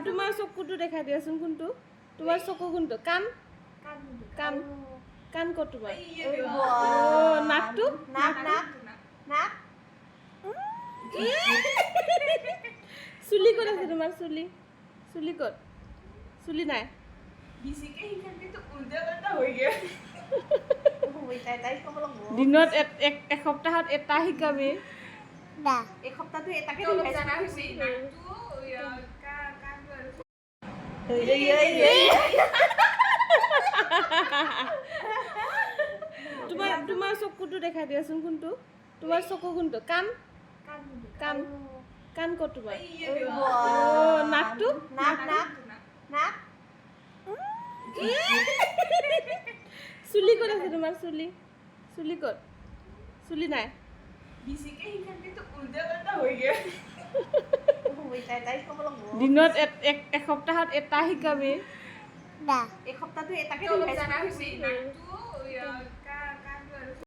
তোমাৰ চকুটো দেখাই দিয়াচোন কোনটো তোমাৰ চকু কোনটো কাণ কাণ কাণ ক'ত তোমাৰ নাকটো চুলি ক'ত আছে তোমাৰ চুলি চুলি ক'ত চুলি নাই দিনত এসপ্তাহত এটা শিকাবি এসপ্তাহটো এটাকে তোমাৰ চকুটো দেখাই দিয়াচোন কোনটো তোমাৰ চকু কোনটো কাণ কাণ কাণ ক'ত তোমাৰ নাকটো চুলি ক'ত আছে তোমাৰ চুলি চুলি ক'ত চুলি নাই দিনত এসপ্তাহত এটা শিকাবি এসপ্তাহটো এটাকে